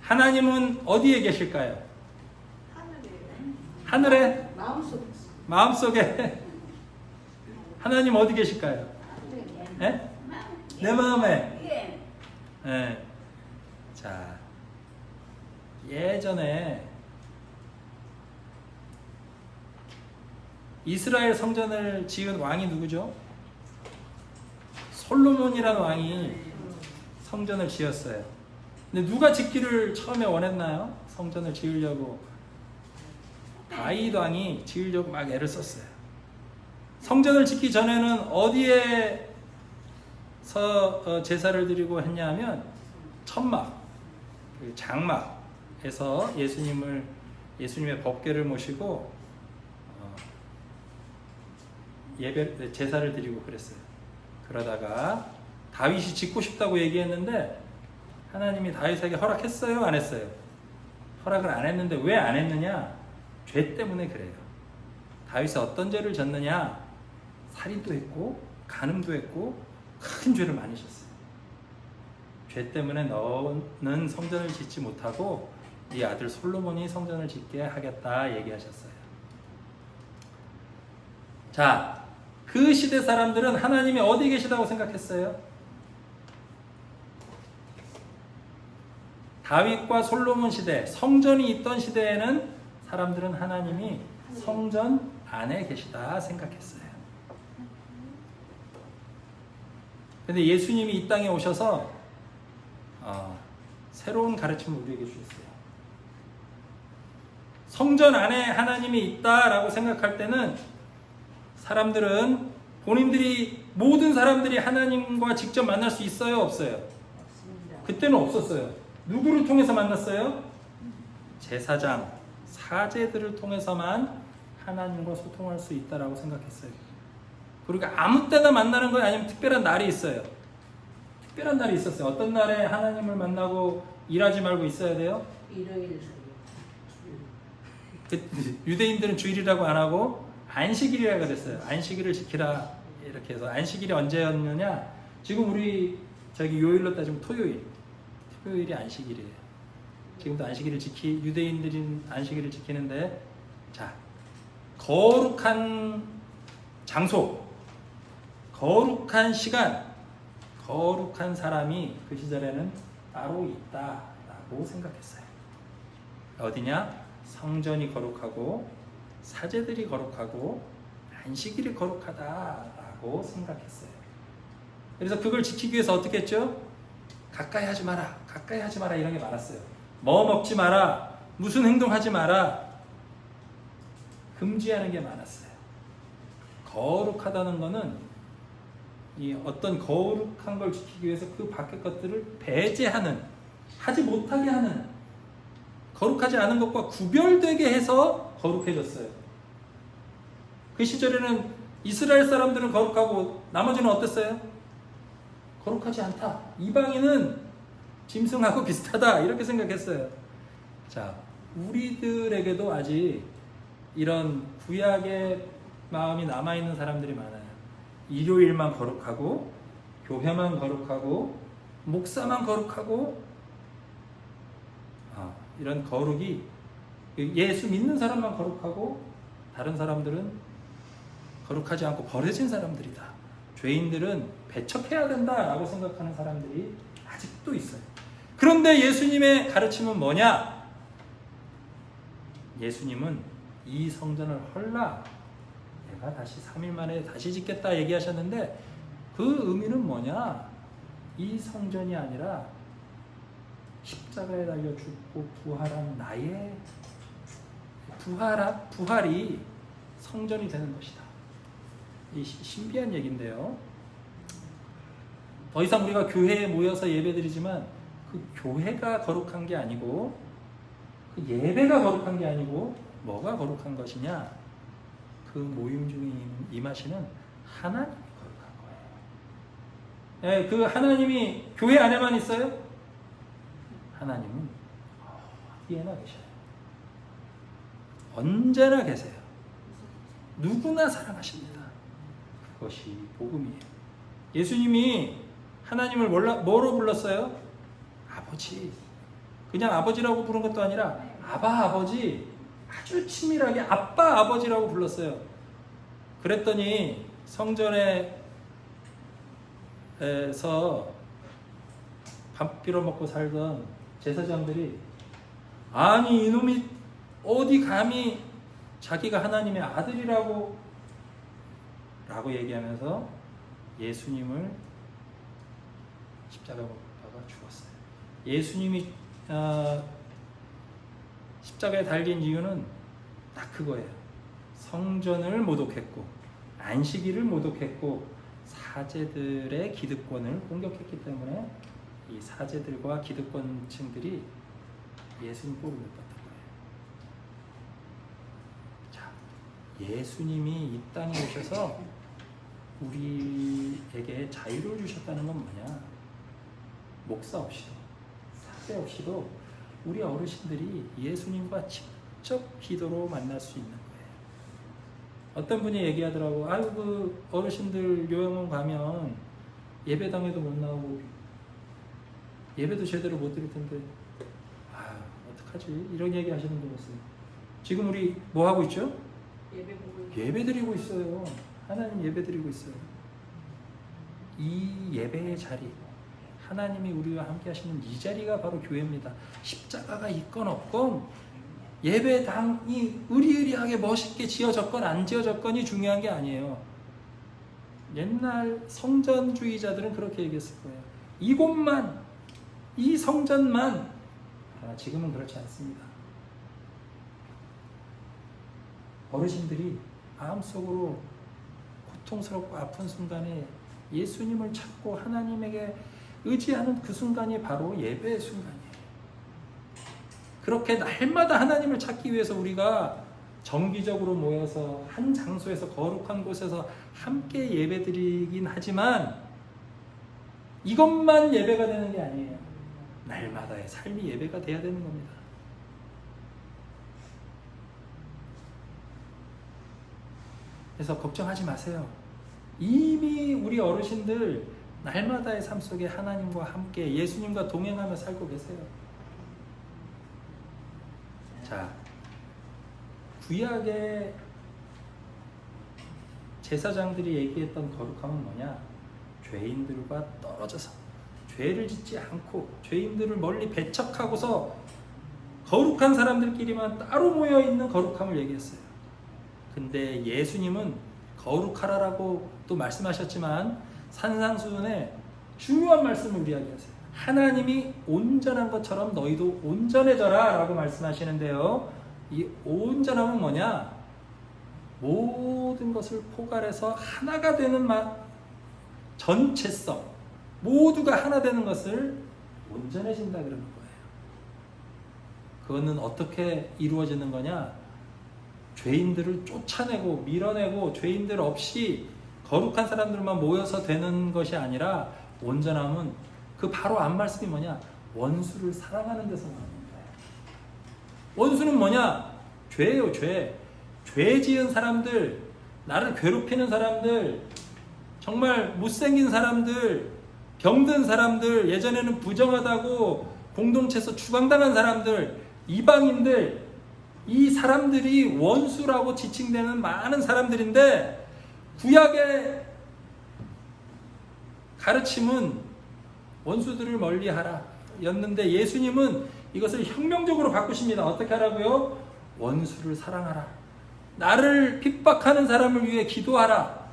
하나님은 어디에 계실까요? 하늘에? 마음속에. 하나님 어디 계실까요? 네? 내 마음에. 네. 자, 예전에 이스라엘 성전을 지은 왕이 누구죠? 솔로몬이라는 왕이 성전을 지었어요. 근데 누가 짓기를 처음에 원했나요? 성전을 지으려고 다윗 왕이 지으려고 막 애를 썼어요. 성전을 짓기 전에는 어디에서 제사를 드리고 했냐면 천막, 장막에서 예수님의 법궤를 모시고 제사를 드리고 그랬어요. 그러다가 다윗이 짓고 싶다고 얘기했는데 하나님이 다윗에게 허락했어요? 안 했어요? 허락을 안 했는데 왜 안 했느냐? 죄 때문에 그래요. 다윗이 어떤 죄를 졌느냐? 살인도 했고 간음도 했고 큰 죄를 많이 졌어요. 죄 때문에 너는 성전을 짓지 못하고 네 아들 솔로몬이 성전을 짓게 하겠다 얘기하셨어요. 자, 그 시대 사람들은 하나님이 어디 계시다고 생각했어요? 다윗과 솔로몬 시대, 성전이 있던 시대에는 사람들은 하나님이 성전 안에 계시다 생각했어요. 근데 예수님이 이 땅에 오셔서 새로운 가르침을 우리에게 주셨어요. 성전 안에 하나님이 있다라고 생각할 때는 사람들은 모든 사람들이 하나님과 직접 만날 수 있어요? 없어요? 그때는 없었어요. 누구를 통해서 만났어요? 제사장, 사제들을 통해서만 하나님과 소통할 수 있다라고 생각했어요. 그리고 아무 때나 만나는 거예요? 아니면 특별한 날이 있어요? 특별한 날이 있었어요. 어떤 날에 하나님을 만나고 일하지 말고 있어야 돼요? 일요일. 유대인들은 주일이라고 안 하고 안식일이라고 그랬어요. 안식일을 지키라 이렇게 해서 안식일이 언제였느냐? 지금 우리 요일로 따지면 토요일이 안식일이에요. 지금도 유대인들은 안식일을 지키는데, 자, 거룩한 장소, 거룩한 시간, 거룩한 사람이 그 시절에는 따로 있다라고 생각했어요. 어디냐? 성전이 거룩하고 사제들이 거룩하고 안식일이 거룩하다라고 생각했어요. 그래서 그걸 지키기 위해서 어떻게 했죠? 가까이 하지 마라 이런 게 많았어요. 뭐 먹지 마라, 무슨 행동하지 마라, 금지하는 게 많았어요. 거룩하다는 거는 이 어떤 거룩한 걸 지키기 위해서 그 밖의 것들을 배제하는, 하지 못하게 하는, 거룩하지 않은 것과 구별되게 해서 거룩해졌어요. 그 시절에는 이스라엘 사람들은 거룩하고 나머지는 어땠어요? 거룩하지 않다. 이방인은 짐승하고 비슷하다. 이렇게 생각했어요. 자, 우리들에게도 아직 이런 구약의 마음이 남아있는 사람들이 많아요. 일요일만 거룩하고, 교회만 거룩하고, 목사만 거룩하고, 이런 거룩이 예수 믿는 사람만 거룩하고 다른 사람들은 거룩하지 않고 버려진 사람들이다. 죄인들은 배척해야 된다라고 생각하는 사람들이 아직도 있어요. 그런데 예수님의 가르침은 뭐냐? 예수님은 이 성전을 헐라, 내가 다시 3일 만에 다시 짓겠다 얘기하셨는데 그 의미는 뭐냐? 이 성전이 아니라 십자가에 달려 죽고 부활한 나의 부활이 성전이 되는 것이다. 이 신비한 얘기인데요. 더 이상 우리가 교회에 모여서 예배드리지만 그 교회가 거룩한 게 아니고, 그 예배가 거룩한 게 아니고 뭐가 거룩한 것이냐? 그 모임 중에 임하시는 하나님이 거룩한 거예요. 그 하나님이 교회 안에만 있어요? 하나님은 어디에나 계셔요. 언제나 계세요. 누구나 사랑하십니다. 그것이 복음이에요. 예수님이 하나님을 뭐로 불렀어요? 아버지. 그냥 아버지라고 부른 것도 아니라 아바 아버지, 아주 친밀하게 아빠 아버지라고 불렀어요. 그랬더니 성전에서 밥 빌어먹고 살던 제사장들이 아니 이놈이 어디 감히 자기가 하나님의 아들이라고 라고 얘기하면서 예수님을 십자가에 못 박아 죽었어요. 예수님이 십자가에 달린 이유는 딱 그거예요. 성전을 모독했고 안식일을 모독했고 사제들의 기득권을 공격했기 때문에 이 사제들과 기득권층들이 예수님 꼴을 못 봤던 거예요. 자, 예수님이 이 땅에 오셔서 우리에게 자유를 주셨다는 건 뭐냐? 목사 없이도 사제 없이도 우리 어르신들이 예수님과 직접 기도로 만날 수 있는 거예요. 어떤 분이 얘기하더라고. 아유 그 어르신들 요양원 가면 예배당에도 못 나오고 예배도 제대로 못 드릴 텐데 아 어떡하지? 이런 얘기 하시는 분 있어요. 지금 우리 뭐 하고 있죠? 예배 드리고 있어요. 하나님 예배 드리고 있어요. 이 예배의 자리, 하나님이 우리와 함께 하시는 이 자리가 바로 교회입니다. 십자가가 있건 없건 예배당이 으리으리하게 멋있게 지어졌건 안 지어졌건이 중요한 게 아니에요. 옛날 성전주의자들은 그렇게 얘기했을 거예요. 이곳만, 이 성전만. 지금은 그렇지 않습니다. 어르신들이 마음속으로 고통스럽고 아픈 순간에 예수님을 찾고 하나님에게 의지하는 그 순간이 바로 예배의 순간이에요. 그렇게 날마다 하나님을 찾기 위해서 우리가 정기적으로 모여서 한 장소에서 거룩한 곳에서 함께 예배드리긴 하지만 이것만 예배가 되는 게 아니에요. 날마다의 삶이 예배가 돼야 되는 겁니다. 그래서 걱정하지 마세요. 이미 우리 어르신들 날마다의 삶 속에 하나님과 함께 예수님과 동행하며 살고 계세요. 자, 구약의 제사장들이 얘기했던 거룩함은 뭐냐? 죄인들과 떨어져서 죄를 짓지 않고 죄인들을 멀리 배척하고서 거룩한 사람들끼리만 따로 모여 있는 거룩함을 얘기했어요. 근데 예수님은 거룩하라라고 또 말씀하셨지만 산상수훈에 중요한 말씀을 우리에게 하세요. 하나님이 온전한 것처럼 너희도 온전해져라 라고 말씀하시는데요. 이 온전함은 뭐냐? 모든 것을 포괄해서 하나가 되는 전체성, 모두가 하나 되는 것을 온전해진다 그러는 거예요. 그거는 어떻게 이루어지는 거냐? 죄인들을 쫓아내고 밀어내고 죄인들 없이 거룩한 사람들만 모여서 되는 것이 아니라 온전함은 그 바로 앞 말씀이 뭐냐? 원수를 사랑하는 데서 나오는 거예요. 원수는 뭐냐? 죄예요, 죄. 죄 지은 사람들, 나를 괴롭히는 사람들, 정말 못생긴 사람들, 병든 사람들, 예전에는 부정하다고 공동체에서 추방당한 사람들, 이방인들, 이 사람들이 원수라고 지칭되는 많은 사람들인데 구약의 가르침은 원수들을 멀리하라 였는데 예수님은 이것을 혁명적으로 바꾸십니다. 어떻게 하라고요? 원수를 사랑하라. 나를 핍박하는 사람을 위해 기도하라.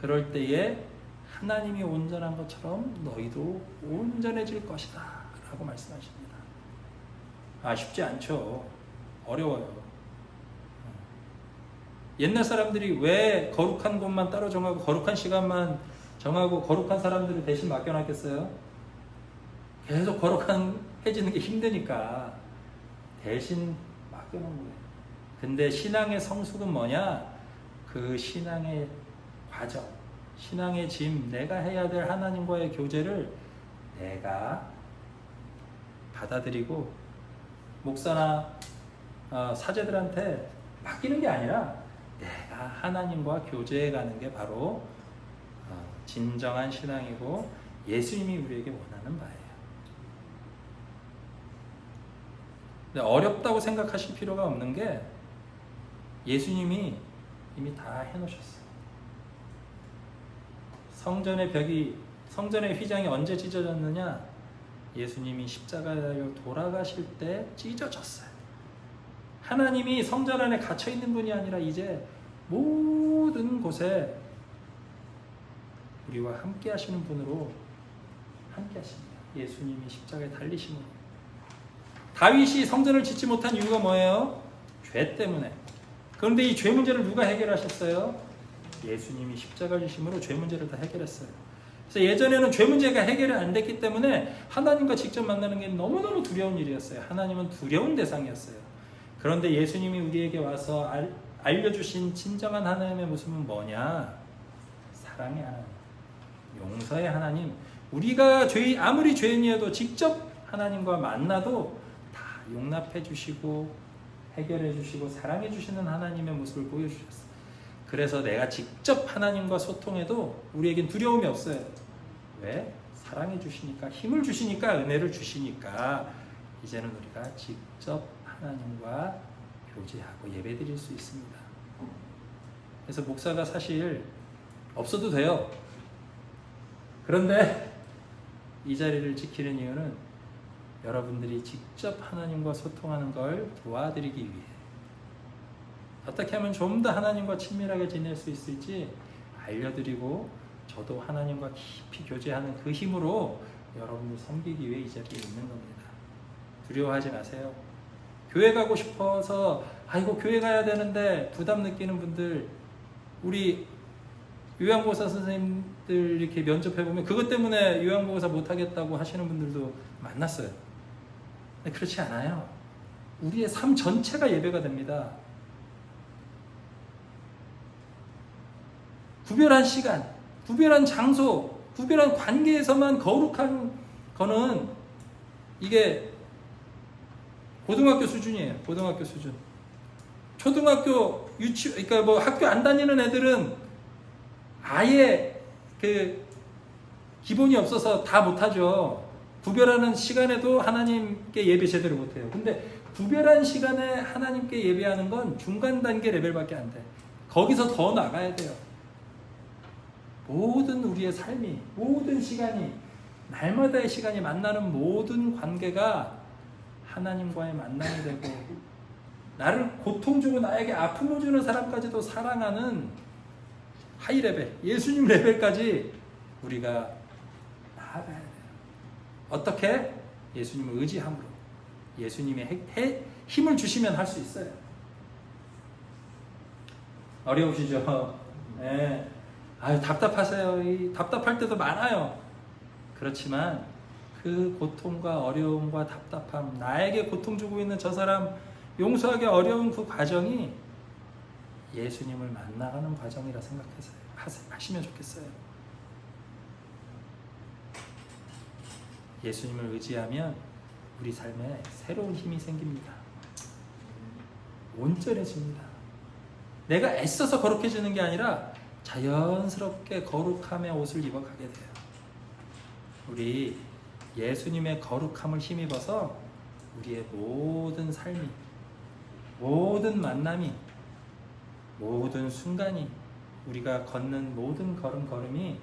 그럴 때에 하나님이 온전한 것처럼 너희도 온전해질 것이다 라고 말씀하십니다. 쉽지 않죠. 어려워요. 옛날 사람들이 왜 거룩한 곳만 따로 정하고 거룩한 시간만 정하고 거룩한 사람들을 대신 맡겨놨겠어요? 계속 거룩해지는 게 힘드니까 대신 맡겨놓은 거예요. 근데 신앙의 성숙은 뭐냐? 그 신앙의 과정, 신앙의 짐, 내가 해야 될 하나님과의 교제를 내가 받아들이고 목사나 사제들한테 맡기는 게 아니라 내가 하나님과 교제해 가는 게 바로 진정한 신앙이고 예수님이 우리에게 원하는 바예요. 근데 어렵다고 생각하실 필요가 없는 게 예수님이 이미 다 해놓으셨어요. 성전의 휘장이 언제 찢어졌느냐? 예수님이 십자가에 돌아가실 때 찢어졌어요. 하나님이 성전 안에 갇혀 있는 분이 아니라 이제 모든 곳에 우리와 함께 하시는 분으로 함께 하십니다. 예수님이 십자가에 달리심으로. 다윗이 성전을 짓지 못한 이유가 뭐예요? 죄 때문에. 그런데 이 죄 문제를 누가 해결하셨어요? 예수님이 십자가 지심으로 죄 문제를 다 해결했어요. 그래서 예전에는 죄 문제가 해결이 안 됐기 때문에 하나님과 직접 만나는 게 너무너무 두려운 일이었어요. 하나님은 두려운 대상이었어요. 그런데 예수님이 우리에게 와서 알려주신 진정한 하나님의 모습은 뭐냐? 사랑의 하나님, 용서의 하나님. 우리가 아무리 죄인이어도 직접 하나님과 만나도 다 용납해 주시고 해결해 주시고 사랑해 주시는 하나님의 모습을 보여주셨어요. 그래서 내가 직접 하나님과 소통해도 우리에겐 두려움이 없어요. 왜? 사랑해 주시니까, 힘을 주시니까, 은혜를 주시니까 이제는 우리가 직접 하나님과 교제하고 예배드릴 수 있습니다. 그래서 목사가 사실 없어도 돼요. 그런데 이 자리를 지키는 이유는 여러분들이 직접 하나님과 소통하는 걸 도와드리기 위해, 어떻게 하면 좀 더 하나님과 친밀하게 지낼 수 있을지 알려드리고, 저도 하나님과 깊이 교제하는 그 힘으로 여러분을 섬기기 위해 이 자리에 있는 겁니다. 두려워하지 마세요. 교회 가고 싶어서 아이고 교회 가야 되는데 부담 느끼는 분들, 우리 요양보호사 선생님들 이렇게 면접해보면 그것 때문에 요양보호사 못하겠다고 하시는 분들도 만났어요. 근데 그렇지 않아요. 우리의 삶 전체가 예배가 됩니다. 구별한 시간, 구별한 장소, 구별한 관계에서만 거룩한 거는 이게 고등학교 수준이에요. 고등학교 수준. 초등학교 그러니까 뭐 학교 안 다니는 애들은 아예 그 기본이 없어서 다 못하죠. 구별하는 시간에도 하나님께 예배 제대로 못해요. 근데 구별한 시간에 하나님께 예배하는 건 중간 단계 레벨밖에 안 돼. 거기서 더 나가야 돼요. 모든 우리의 삶이, 모든 시간이, 날마다의 시간이, 만나는 모든 관계가 하나님과의 만남이 되고, 나를 고통 주고 나에게 아픔을 주는 사람까지도 사랑하는 하이 레벨, 예수님 레벨까지 우리가 나아가야 돼요. 어떻게? 예수님을 의지함으로. 예수님의 힘을 주시면 할 수 있어요. 어려우시죠? 네. 답답하세요. 답답할 때도 많아요. 그렇지만 그 고통과 어려움과 답답함, 나에게 고통 주고 있는 저 사람 용서하기 어려운 그 과정이 예수님을 만나가는 과정이라 생각해서 하시면 좋겠어요. 예수님을 의지하면 우리 삶에 새로운 힘이 생깁니다. 온전해집니다. 내가 애써서 거룩해지는 게 아니라 자연스럽게 거룩함의 옷을 입어가게 돼요. 우리 예수님의 거룩함을 힘입어서 우리의 모든 삶이, 모든 만남이, 모든 순간이, 우리가 걷는 모든 걸음걸음이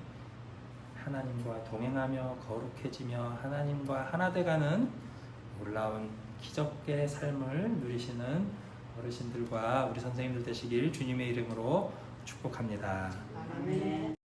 하나님과 동행하며 거룩해지며 하나님과 하나 돼가는 놀라운 기적의 삶을 누리시는 어르신들과 우리 선생님들 되시길 주님의 이름으로 축복합니다. 아멘.